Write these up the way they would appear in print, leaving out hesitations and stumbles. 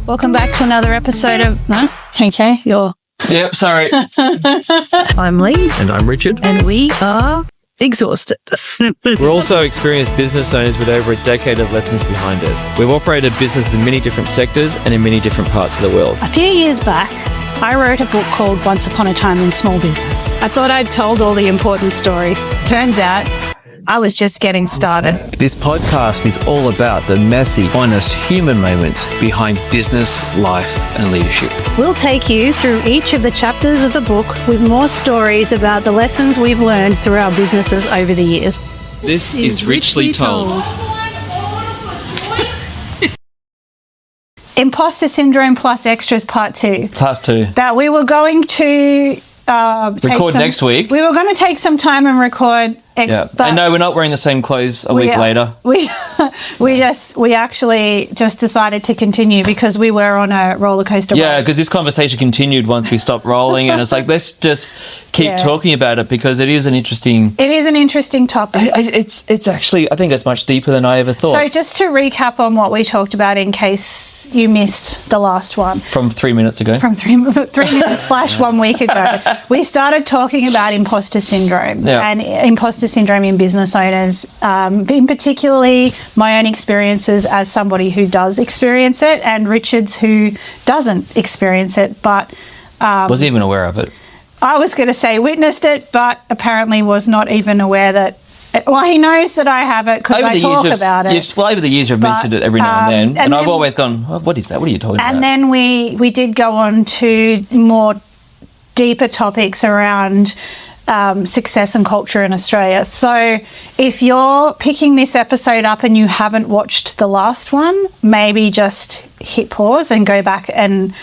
Welcome back to another episode of... No? Okay, Yep, sorry. I'm Lee. And I'm Richard. And we are exhausted. We're also experienced business owners with over a decade of lessons behind us. We've operated businesses in many different sectors and in many different parts of the world. A few years back, I wrote a book called Once Upon a Time in Small Business. I thought I'd told all the important stories. Turns out, I was just getting started. This podcast is all about the messy, honest human moments behind business, life, and leadership. We'll take you through each of the chapters of the book with more stories about the lessons we've learned through our businesses over the years. This is Richly Told. Imposter Syndrome plus Extras Part 2. Part 2. That we were going to... record next week. We were going to take some time and record. But I know we're not wearing the same clothes a week later. We actually just decided to continue because we were on a roller coaster. Yeah, because this conversation continued once we stopped rolling, and it's like let's just keep talking about it because it is an interesting. It is an interesting topic. It's actually I think it's much deeper than I ever thought. So just to recap on what we talked about in case you missed the last one. From 3 minutes ago. From 3 minutes / 1 week ago. We started talking about imposter syndrome and imposter syndrome in business owners, in particularly my own experiences as somebody who does experience it and Richard's who doesn't experience it, but... wasn't even aware of it. I was going to say witnessed it, but apparently was not even aware that... Well, he knows that I have it because I talk about it. Well, over the years, you've mentioned it every now and then. And I've always gone, oh, what is that? What are you talking about? And then we did go on to more deeper topics around success and culture in Australia. So if you're picking this episode up and you haven't watched the last one, maybe just hit pause and go back and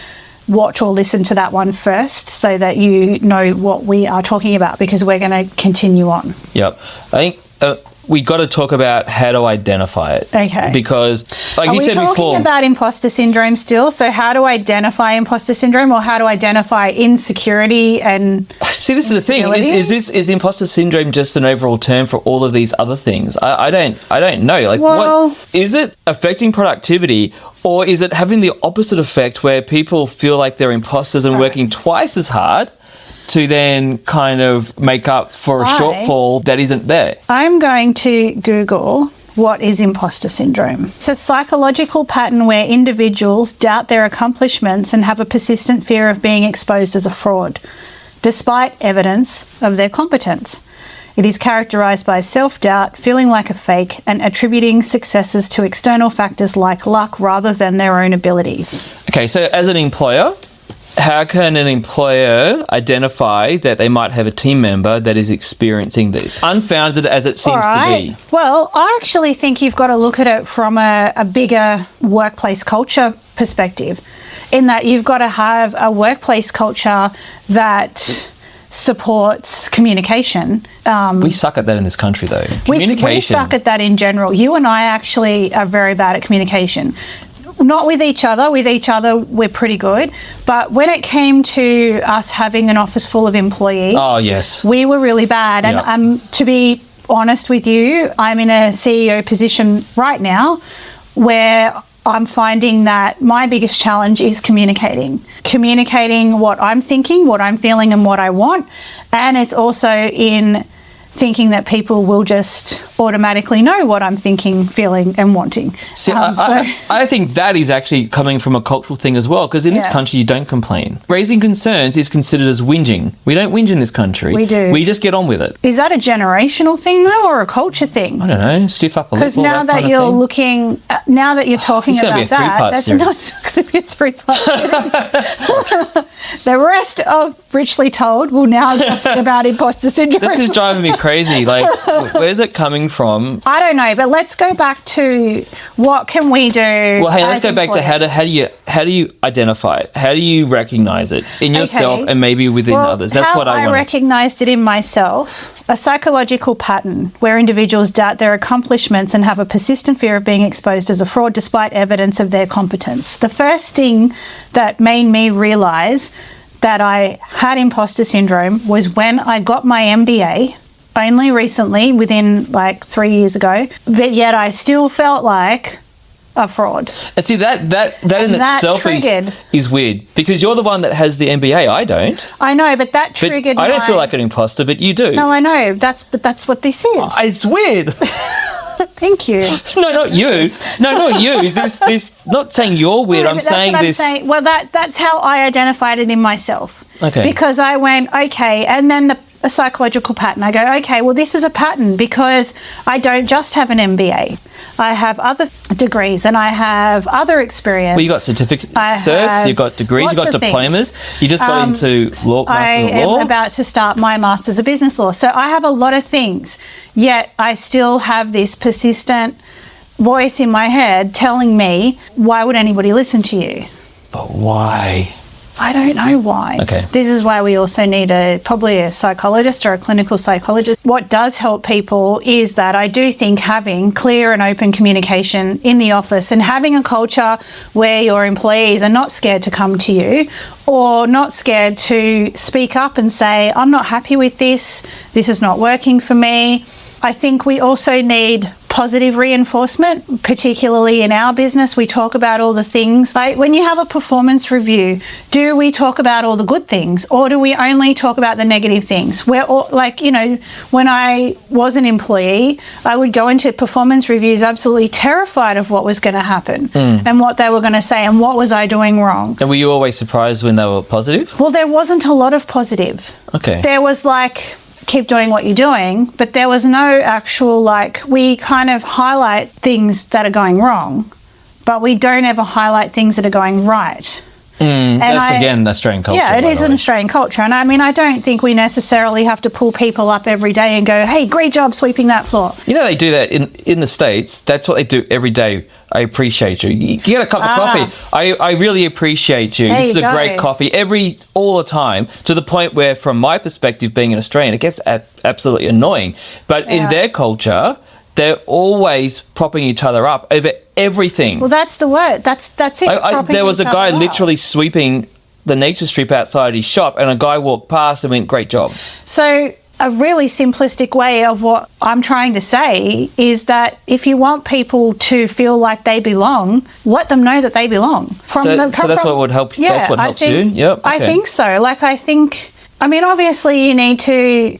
watch or listen to that one first so that you know what we are talking about because we're going to continue on. Yep. I think we got to talk about how to identify it. Okay. Because, like you said before... Are we talking about imposter syndrome still? So how to identify imposter syndrome or how to identify insecurity and... See, this is the thing. Is imposter syndrome just an overall term for all of these other things? I don't know. Like, what is it affecting productivity or is it having the opposite effect where people feel like they're imposters and working twice as hard to then kind of make up for a shortfall that isn't there? I'm going to Google what is imposter syndrome. It's a psychological pattern where individuals doubt their accomplishments and have a persistent fear of being exposed as a fraud, despite evidence of their competence. It is characterized by self-doubt, feeling like a fake, and attributing successes to external factors like luck rather than their own abilities. Okay, so as an employer, how can an employer identify that they might have a team member that is experiencing this, unfounded as it seems to be? Well, I actually think you've got to look at it from a bigger workplace culture perspective, in that you've got to have a workplace culture that supports communication. We suck at that in this country, though. Communication. We suck at that in general. You and I actually are very bad at communication. Not with each other. With each other, we're pretty good. But when it came to us having an office full of employees, we were really bad. And to be honest with you, I'm in a CEO position right now where I'm finding that my biggest challenge is communicating what I'm thinking, what I'm feeling, and what I want. And it's also in thinking that people will just automatically know what I'm thinking, feeling and wanting. See, I think that is actually coming from a cultural thing as well, because in this country you don't complain. Raising concerns is considered as whinging. We don't whinge in this country. We do. We just get on with it. Is that a generational thing though, or a culture thing? I don't know. Stiff up a lip. Because now that you're looking, now that you're talking about that, that's not going to be a 3-part series. The rest of Richly Told will now just be about imposter syndrome. This is driving me crazy. Like, where's it coming from? I don't know, but let's go back to what can we do. Well, hey, let's go back to how do you identify it? How do you recognize it in yourself and maybe within others? That's what I want. I recognized it in myself. A psychological pattern where individuals doubt their accomplishments and have a persistent fear of being exposed as a fraud despite evidence of their competence. The first thing that made me realize that I had imposter syndrome was when I got my MBA. Only recently, within like 3 years ago, but yet I still felt like a fraud. And see, that in itself is weird, because you're the one that has the MBA. I don't. I know, but that triggered. I don't feel like an imposter, but you do. No, I know. That's what this is. It's weird. Thank you. No, not you. No, not you. This not saying you're weird. I'm saying this. Well, that's how I identified it in myself. Okay. Because I went, okay, and then a psychological pattern. I go, okay, well, this is a pattern because I don't just have an MBA. I have other degrees and I have other experience. Well, you got certificates, certs, you got degrees, you got diplomas. You just got into law, Master of Law. I am about to start my Masters of Business Law. So I have a lot of things, yet I still have this persistent voice in my head telling me, why would anybody listen to you? But why? I don't know why. Okay. This is why we also need probably a psychologist or a clinical psychologist. What does help people is that I do think having clear and open communication in the office and having a culture where your employees are not scared to come to you or not scared to speak up and say, I'm not happy with this is not working for me. I think we also need positive reinforcement, particularly in our business. We talk about all the things. Like when you have a performance review, do we talk about all the good things or do we only talk about the negative things? We're all, like, you know, when I was an employee, I would go into performance reviews absolutely terrified of what was going to happen and what they were going to say and what was I doing wrong. And were you always surprised when they were positive? Well, there wasn't a lot of positive. Okay. There was like, keep doing what you're doing, but there was no actual, like, we kind of highlight things that are going wrong, but we don't ever highlight things that are going right. That's again Australian culture. Yeah, it is an Australian culture. And I mean, I don't think we necessarily have to pull people up every day and go, hey, great job sweeping that floor. You know, they do that in the States. That's what they do every day. I appreciate you. You get a cup of coffee. I really appreciate you. This is a great coffee all the time, to the point where, from my perspective, being an Australian, it gets absolutely annoying. But in their culture, they're always propping each other up over everything. Well, that's the word. That's it. There was a guy literally sweeping the nature strip outside his shop, and a guy walked past and went, great job. So a really simplistic way of what I'm trying to say is that if you want people to feel like they belong, let them know that they belong. So that's what would help. Yeah, that's what helps you. Yep. Okay. I think so. I mean, obviously you need to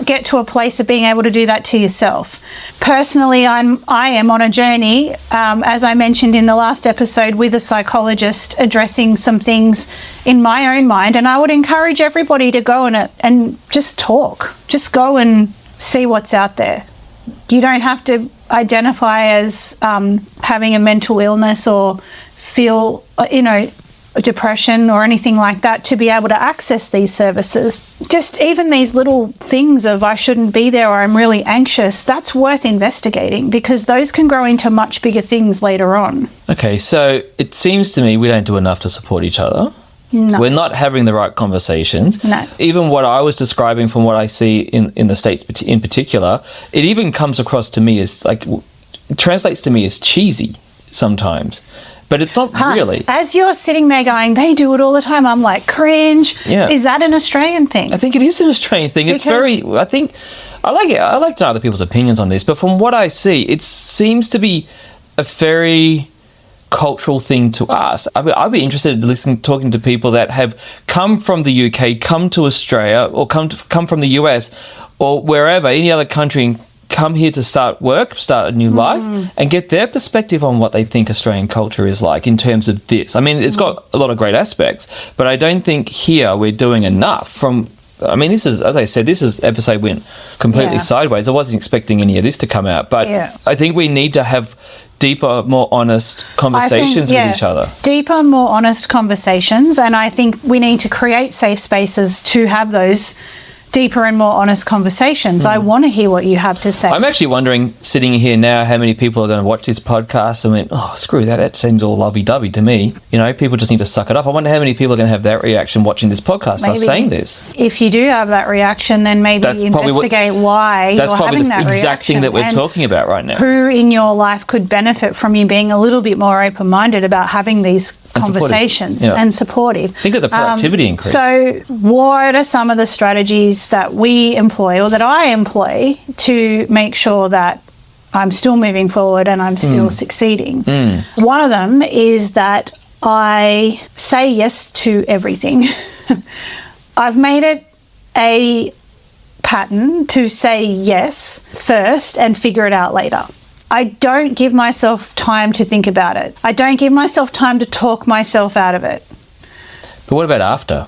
get to a place of being able to do that to yourself. Personally, I am on a journey, as I mentioned in the last episode, with a psychologist addressing some things in my own mind, and I would encourage everybody to go and just talk. Just go and see what's out there. You don't have to identify as having a mental illness or feel, depression or anything like that to be able to access these services. Just even these little things of I shouldn't be there or I'm really anxious, that's worth investigating, because those can grow into much bigger things later on. Okay, so it seems to me we don't do enough to support each other. No. We're not having the right conversations. No. Even what I was describing from what I see in the States in particular, it even comes across to me as it translates to me as cheesy sometimes. But it's not really. As you're sitting there going, they do it all the time, I'm like, cringe. Yeah. Is that an Australian thing? I think it is an Australian thing. I like it. I like to know other people's opinions on this, but from what I see, it seems to be a very cultural thing to us. I'd be interested in talking to people that have come from the UK, come to Australia, or come from the US, or wherever, any other country, and come here to start a new life, and get their perspective on what they think Australian culture is like in terms of this. I mean, it's got a lot of great aspects, but I don't think here we're doing enough. This is, as I said, this episode went completely sideways. I wasn't expecting any of this to come out, but I think we need to have deeper, more honest conversations with each other. Deeper, more honest conversations, and I think we need to create safe spaces to have those deeper and more honest conversations. I want to hear what you have to say. I'm actually wondering, sitting here now, how many people are going to watch this podcast and went, oh, screw that, that seems all lovey-dovey to me. People just need to suck it up. I wonder how many people are going to have that reaction watching this podcast, us saying this. If you do have that reaction, then maybe investigate why you're having that reaction. That's probably the exact thing that we're talking about right now. Who in your life could benefit from you being a little bit more open-minded about having these conversations and supportive. Think of the productivity increase. So what are some of the strategies that we employ or that I employ to make sure that I'm still moving forward and I'm still succeeding. One of them is that I say yes to everything. I've made it a pattern to say yes first and figure it out later. I don't give myself time to think about it. I don't give myself time to talk myself out of it. But what about after?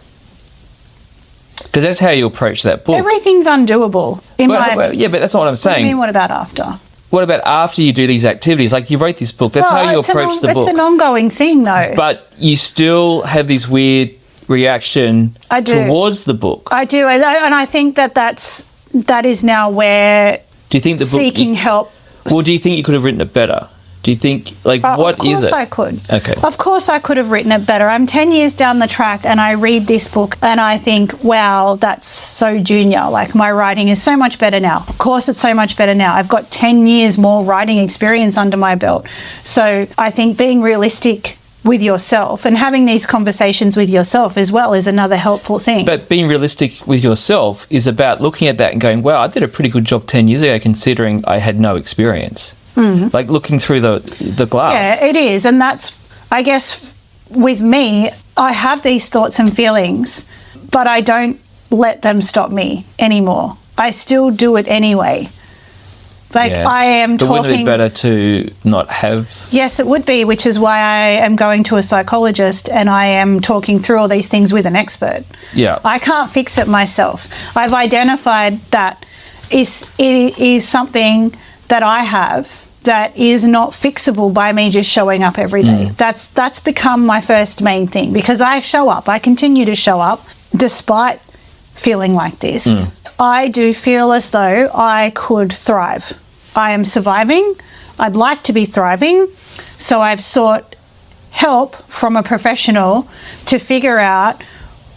Because that's how you approach that book. Everything's undoable. Yeah, but that's not what I'm saying. What do you mean, what about after? What about after you do these activities? Like, you wrote this book. That's how you approach the book. It's an ongoing thing, though. But you still have this weird reaction towards the book. I do. And I think that is now where do you think the book, seeking help... Well, do you think you could have written it better? Do you think, what is it? Of course I could. Okay. Of course I could have written it better. I'm 10 years down the track and I read this book and I think, wow, that's so junior. Like, my writing is so much better now. Of course it's so much better now. I've got 10 years more writing experience under my belt. So I think being realistic with yourself and having these conversations with yourself as well is another helpful thing. But being realistic with yourself is about looking at that and going, wow, I did a pretty good job 10 years ago considering I had no experience. Like looking through the glass. Yeah, it is. And that's, I guess, with me, I have these thoughts and feelings, but I don't let them stop me anymore. I still do it anyway. Like, yes. I am talking... But wouldn't it be better to not have... Yes, it would be, which is why I am going to a psychologist and I am talking through all these things with an expert. Yeah. I can't fix it myself. I've identified that it is something that I have that is not fixable by me just showing up every day. That's become my first main thing, because I show up. I continue to show up despite feeling like this. I do feel as though I could thrive. I am surviving. I'd like to be thriving. So I've sought help from a professional to figure out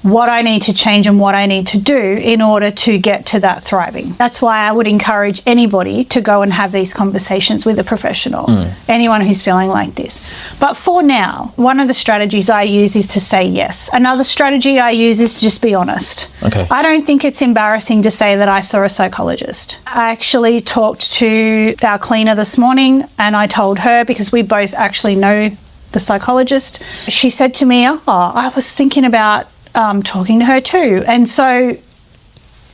what I need to change and what I need to do in order to get to that thriving. That's why I would encourage anybody to go and have these conversations with a professional, anyone who's feeling like this. But for now, one of the strategies I use is to say yes. Another strategy I use is to just be honest. Okay. I don't think it's embarrassing to say that I saw a psychologist. I actually talked to our cleaner this morning and I told her, because we both actually know the psychologist. She said to me, I was thinking about talking to her too. And so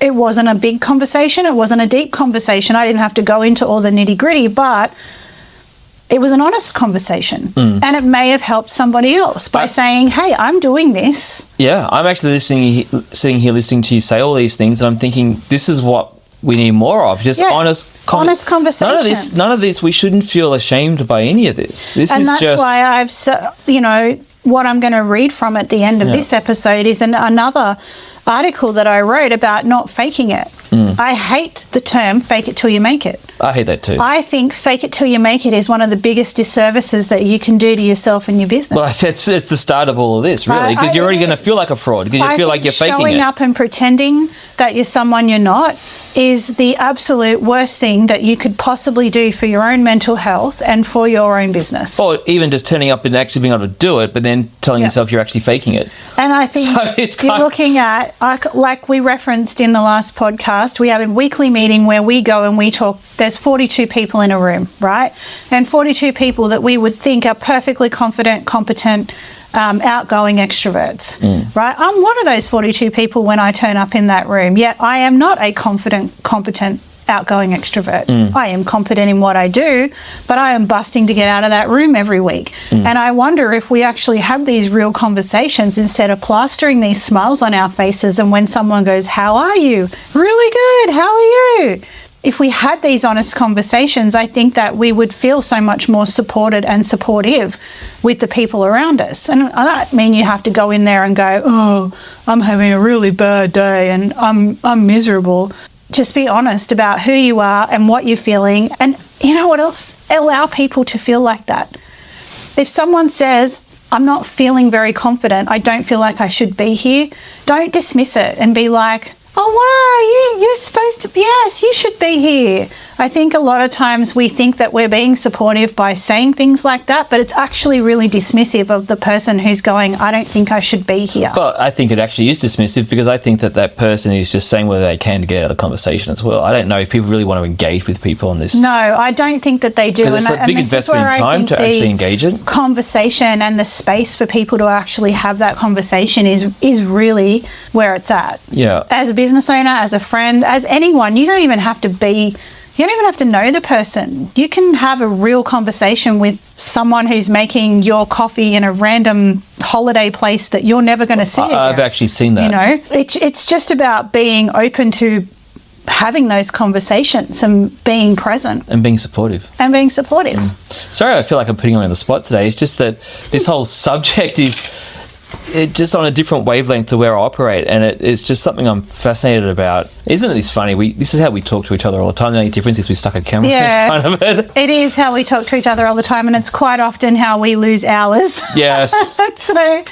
it wasn't a big conversation. It wasn't a deep conversation. I didn't have to go into all the nitty gritty, but it was an honest conversation. And it may have helped somebody else by saying, hey, I'm doing this. Yeah, I'm actually sitting here listening to you say all these things, and I'm thinking, this is what we need more of. Just honest conversation. None of this, we shouldn't feel ashamed by any of this. That's why I've, what I'm going to read from at the end of this episode is another article that I wrote about not faking it. I hate the term fake it till you make it. I hate that too. I think fake it till you make it is one of the biggest disservices that you can do to yourself and your business. Well, it's the start of all of this, really, because you're already going to feel like a fraud, because you feel like you're faking it. Showing up and pretending that you're someone you're not is the absolute worst thing that you could possibly do for your own mental health and for your own business. Or even just turning up and actually being able to do it, but then telling yourself you're actually faking it. And I think you're looking at, like we referenced in the last podcast, we have a weekly meeting where we go and we talk. There's 42 people in a room, right? And 42 people that we would think are perfectly confident, competent, outgoing extroverts, right? I'm one of those 42 people when I turn up in that room, yet I am not a confident, competent, outgoing extrovert. I am competent in what I do, but I am busting to get out of that room every week. And I wonder if we actually have these real conversations instead of plastering these smiles on our faces, and when someone goes, how are you? Really good. How are you? If we had these honest conversations, I think that we would feel so much more supported and supportive with the people around us. And I don't mean you have to go in there and go, oh, I'm having a really bad day and I'm miserable. Just be honest about who you are and what you're feeling. And you know what else? Allow people to feel like that. If someone says, I'm not feeling very confident, I don't feel like I should be here, don't dismiss it and be like, oh, wow, you're supposed to, yes, you should be here. I think a lot of times we think that we're being supportive by saying things like that, but it's actually really dismissive of the person who's going, I don't think I should be here. Well, I think it actually is dismissive because I think that person is just saying whether they can to get out of the conversation as well. I don't know if people really want to engage with people on this. No, I don't think that they do. Because it's a big investment in time to actually engage it. Conversation and the space for people to actually have that conversation is really where it's at. Yeah. As a business owner, as a friend, as anyone, you don't even have to know the person. You can have a real conversation with someone who's making your coffee in a random holiday place that you're never going to see again. I've actually seen that. You know, it's just about being open to having those conversations and being present. And being supportive. Sorry, I feel like I'm putting you on the spot today. It's just that this whole subject is just on a different wavelength to where I operate, and it's just something I'm fascinated about. Isn't this funny? This is how we talk to each other all the time. The only difference is we stuck a camera in front of it. It is how we talk to each other all the time, and it's quite often how we lose hours. Yes.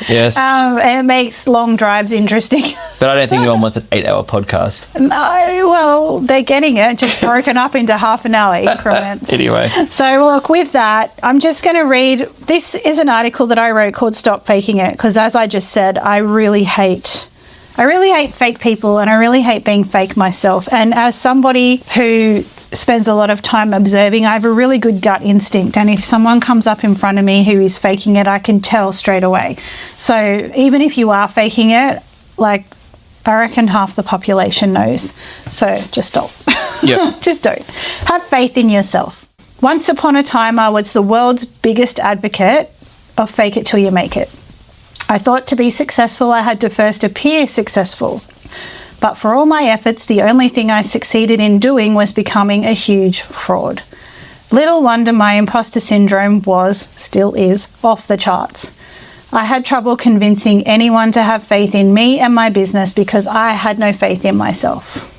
Yes. And it makes long drives interesting. But I don't think anyone wants an 8-hour podcast. No, well, they're getting it, just broken up into half an hour increments. Anyway. So look, with that, I'm just going to read, this is an article that I wrote called Stop Faking It, because as I just said, I really hate fake people, and I really hate being fake myself. And as somebody who spends a lot of time observing, I have a really good gut instinct, and if someone comes up in front of me who is faking it, I can tell straight away. So even if you are faking it, like, I reckon half the population knows. So just stop. Yep. Just don't. Have faith in yourself. Once upon a time, I was the world's biggest advocate of fake it till you make it. I thought to be successful, I had to first appear successful. But for all my efforts, the only thing I succeeded in doing was becoming a huge fraud. Little wonder my imposter syndrome still is, off the charts. I had trouble convincing anyone to have faith in me and my business because I had no faith in myself.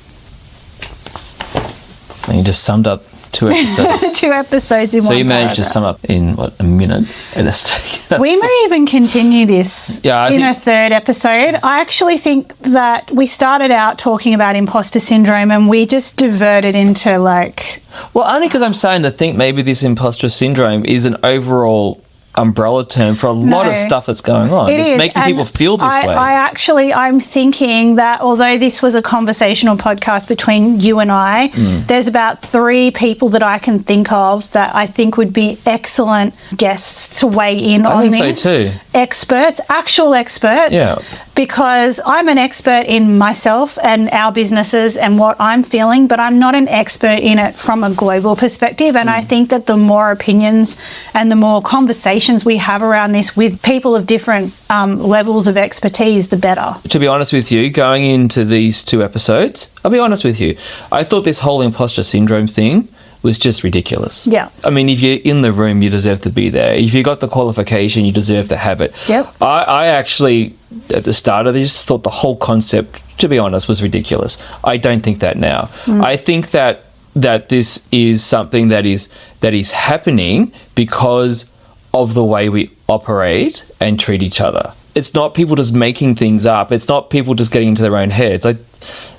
And you just summed up 2 episodes. 2 episodes in one. So you managed to sum up in, a minute? We may even continue this in a 3rd episode. I actually think that we started out talking about imposter syndrome and we just diverted into like... Well, only because I'm starting to think maybe this imposter syndrome is an overall umbrella term for a lot of stuff that's going on. It's making people feel this way. I'm thinking that although this was a conversational podcast between you and I, there's about 3 people that I can think of that I think would be excellent guests to weigh in on this. I think so too. Experts, actual experts. Yeah. Because I'm an expert in myself and our businesses and what I'm feeling, but I'm not an expert in it from a global perspective. And I think that the more opinions and the more conversations we have around this with people of different levels of expertise, the better. To be honest with you, going into these 2 episodes, I'll be honest with you, I thought this whole imposter syndrome thing was just ridiculous. Yeah. I mean, if you're in the room, you deserve to be there. If you got the qualification, you deserve to have it. Yep. I actually, at the start of this, thought the whole concept, to be honest, was ridiculous. I don't think that now. I think that this is something that is happening because of the way we operate and treat each other. It's not people just making things up. It's not people just getting into their own heads.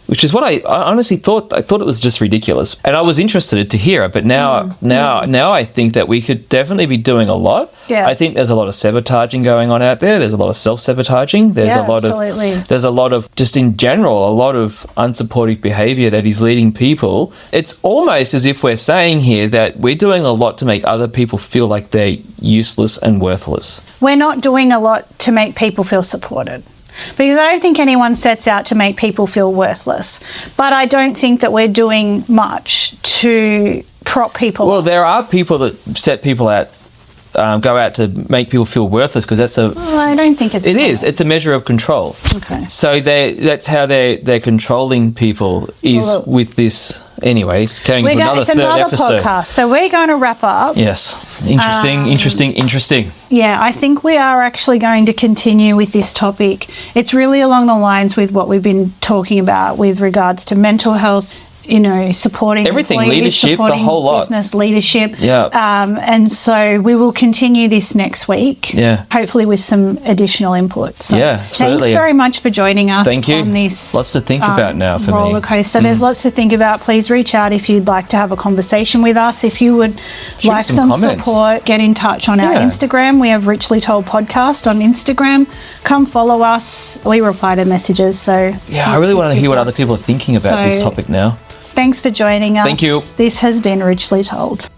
Which is what I honestly thought. I thought it was just ridiculous, and I was interested to hear it. But now I think that we could definitely be doing a lot. Yeah. I think there's a lot of sabotaging going on out there. There's a lot of self-sabotaging. There's a lot of just in general a lot of unsupportive behaviour that is leading people. It's almost as if we're saying here that we're doing a lot to make other people feel like they're useless and worthless. We're not doing a lot to make people feel supported. Because I don't think anyone sets out to make people feel worthless. But I don't think that we're doing much to prop people up. Well, there are people that set people out, go out to make people feel worthless because that's a... Well, I don't think it's... It is. It's a measure of control. Okay. So that's how they're controlling people is with this... Anyways, carrying to another 3rd episode. Podcast. So we're going to wrap up. Yes. Interesting. Yeah, I think we are actually going to continue with this topic. It's really along the lines with what we've been talking about with regards to mental health, supporting everything, employees, leadership, supporting the whole lot. business leadership. Yeah. And so we will continue this next week. Yeah. Hopefully with some additional input. So absolutely. Thanks very much for joining us. Thank you. On this lots to think about now for roller me. coaster. There's lots to think about. Please reach out if you'd like to have a conversation with us. If you would like some comments. support, get in touch on our Instagram. We have Richly Told Podcast on Instagram. Come follow us. We reply to messages. So I really want to hear what other people are thinking about this topic now. Thanks for joining us. Thank you. This has been Richly Told.